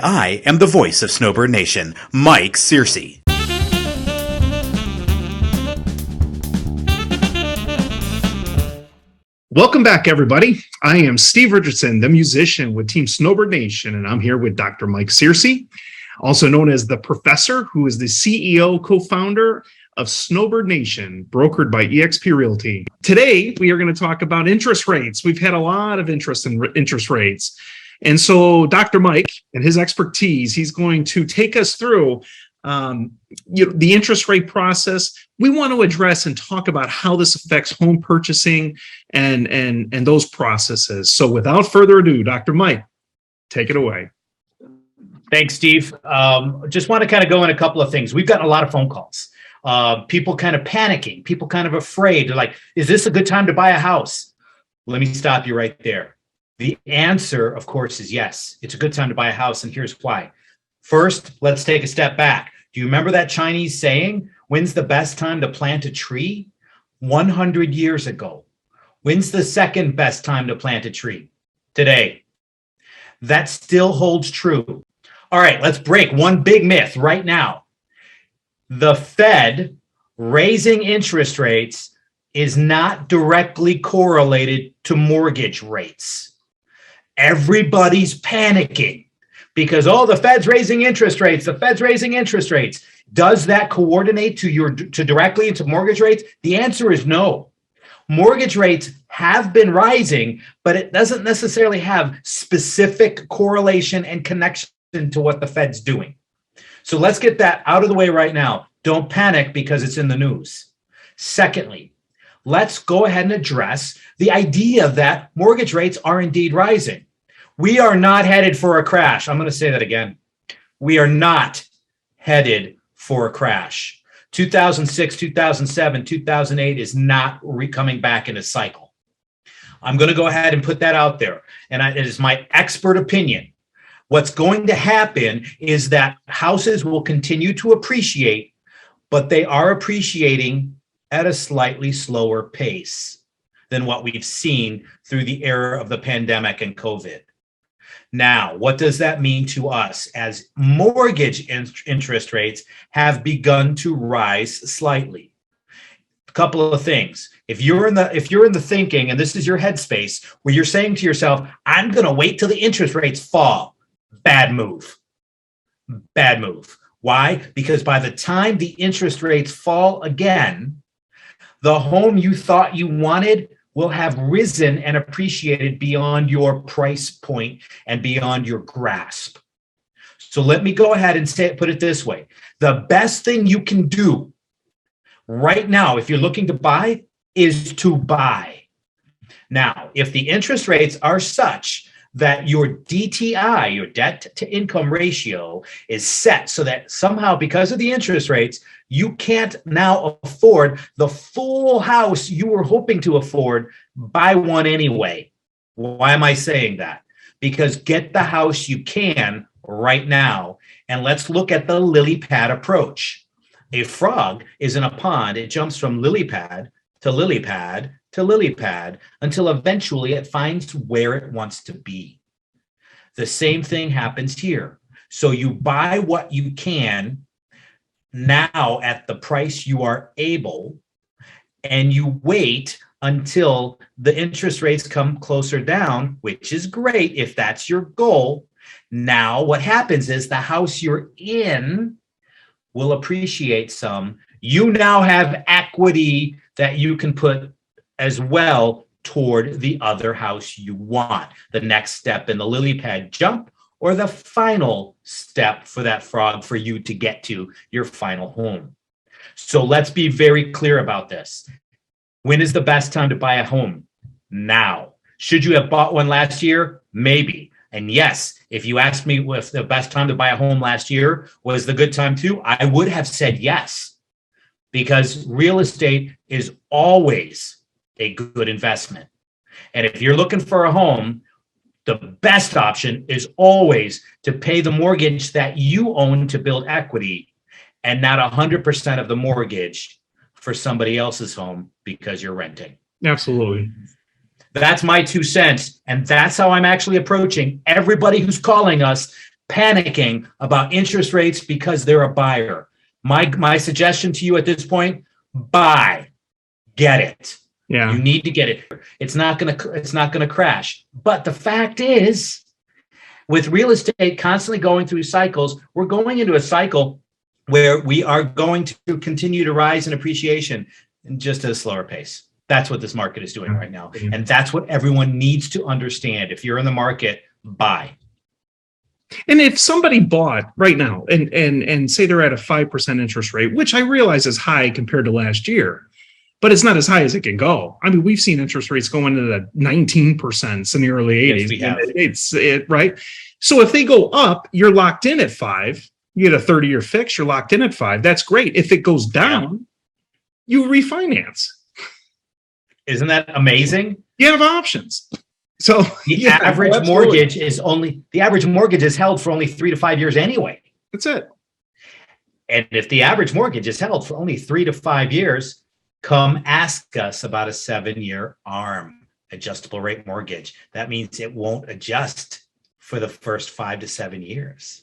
I am the voice of Snowbird Nation, Mike Searcy. Welcome back, everybody. I am Steve Richardson, the musician with Team Snowbird Nation, and I'm here with Dr. Mike Searcy, also known as the Professor, who is the CEO, co-founder of Snowbird Nation, brokered by eXp Realty. Today, we are going to talk about interest rates. We've had a lot of interest in interest rates. And so Dr. Mike and his expertise, he's going to take us through the interest rate process. We want to address and talk about how this affects home purchasing and those processes. So without further ado, Dr. Mike, take it away. Thanks, Steve. Just want to kind of go in a couple of things. We've gotten a lot of phone calls. People kind of panicking, people kind of afraid. They're like, is this a good time to buy a house? Let me stop you right there. The answer, of course, is yes. It's a good time to buy a house, and here's why. First, let's take a step back. Do you remember that Chinese saying, when's the best time to plant a tree? 100 years ago. When's the second best time to plant a tree? Today. That still holds true. All right, let's break one big myth right now. The Fed raising interest rates is not directly correlated to mortgage rates. Everybody's panicking because, the Fed's raising interest rates. The Fed's raising interest rates. Does that coordinate to directly into mortgage rates? The answer is no. Mortgage rates have been rising, but it doesn't necessarily have specific correlation and connection to what the Fed's doing. So let's get that out of the way right now. Don't panic because it's in the news. Secondly, let's go ahead and address the idea that mortgage rates are indeed rising. We are not headed for a crash. I'm going to say that again. We are not headed for a crash. 2006, 2007, 2008 is not coming back in a cycle. I'm going to go ahead and put that out there. And it is my expert opinion. What's going to happen is that houses will continue to appreciate, but they are appreciating at a slightly slower pace than what we've seen through the era of the pandemic and COVID. Now, what does that mean to us as mortgage interest rates have begun to rise slightly? A couple of things. If you're in the thinking, and this is your headspace, where you're saying to yourself, I'm going to wait till the interest rates fall. Bad move. Bad move. Why? Because by the time the interest rates fall again, the home you thought you wanted will have risen and appreciated beyond your price point and beyond your grasp. So let me go ahead and put it this way. The best thing you can do right now, if you're looking to buy, is to buy. Now, if the interest rates are such that your DTI, your debt to income ratio, is set so that somehow because of the interest rates, you can't now afford the full house you were hoping to afford, buy one anyway. Why am I saying that? Because get the house you can right now, and let's look at the lily pad approach. A frog is in a pond. It jumps from lily pad to lily pad to lily pad until eventually it finds where it wants to be. The same thing happens here. So you buy what you can now at the price you are able, and you wait until the interest rates come closer down, which is great if that's your goal. Now what happens is the house you're in will appreciate some. You now have equity that you can put as well toward the other house you want. The next step in the lily pad jump, or the final step for that frog for you to get to your final home. So let's be very clear about this. When is the best time to buy a home? Now. Should you have bought one last year? Maybe. And yes, if you asked me if the best time to buy a home last year was the good time too, I would have said yes. Because real estate is always a good investment. And if you're looking for a home, the best option is always to pay the mortgage that you own to build equity and not 100% of the mortgage for somebody else's home because you're renting. Absolutely. That's my 2 cents. And that's how I'm actually approaching everybody who's calling us panicking about interest rates because they're a buyer. My suggestion to you at this point, buy, get it. Yeah. You need to get it. It's not going to crash. But the fact is, with real estate constantly going through cycles, we're going into a cycle where we are going to continue to rise in appreciation just at a slower pace. That's what this market is doing right now. And that's what everyone needs to understand. If you're in the market, buy. And if somebody bought right now and say they're at a 5% interest rate, which I realize is high compared to last year, but it's not as high as it can go. I mean, we've seen interest rates go into the 19% in the early 80s. Yes, we have. Right. So if they go up, you're locked in at 5. You get a 30-year fix, you're locked in at 5. That's great. If it goes down, you refinance. Isn't that amazing? You have options. So the average mortgage is held for only 3 to 5 years anyway. That's it. And if the average mortgage is held for only 3 to 5 years, come ask us about a 7-year ARM, adjustable rate mortgage. That means it won't adjust for the first 5 to 7 years,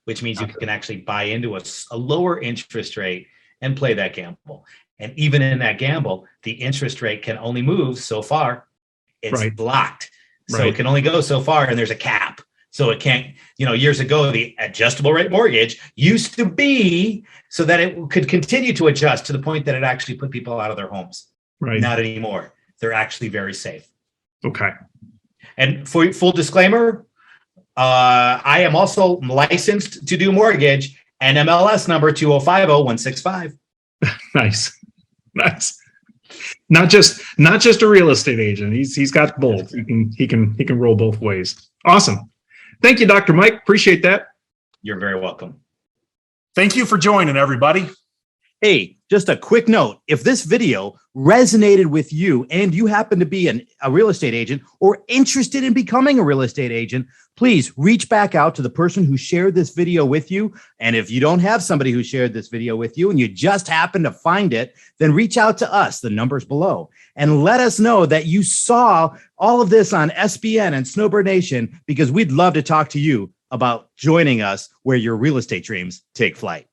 which means you can actually buy into a lower interest rate and play that gamble. And even in that gamble, the interest rate can only move so far. It's blocked. So it can only go so far, and there's a cap. So it can't, years ago, the adjustable rate mortgage used to be so that it could continue to adjust to the point that it actually put people out of their homes. Right. Not anymore. They're actually very safe. Okay. And for full disclaimer, I am also licensed to do mortgage, and MLS number 2050165. Nice. Not just a real estate agent. He's got both. He can roll both ways. Awesome. Thank you, Dr. Mike. Appreciate that. You're very welcome. Thank you for joining, everybody. Hey, just a quick note. If this video resonated with you and you happen to be a real estate agent or interested in becoming a real estate agent, please reach back out to the person who shared this video with you. And if you don't have somebody who shared this video with you and you just happen to find it, then reach out to us, the number's below, and let us know that you saw all of this on SBN and Snowbird Nation, because we'd love to talk to you about joining us where your real estate dreams take flight.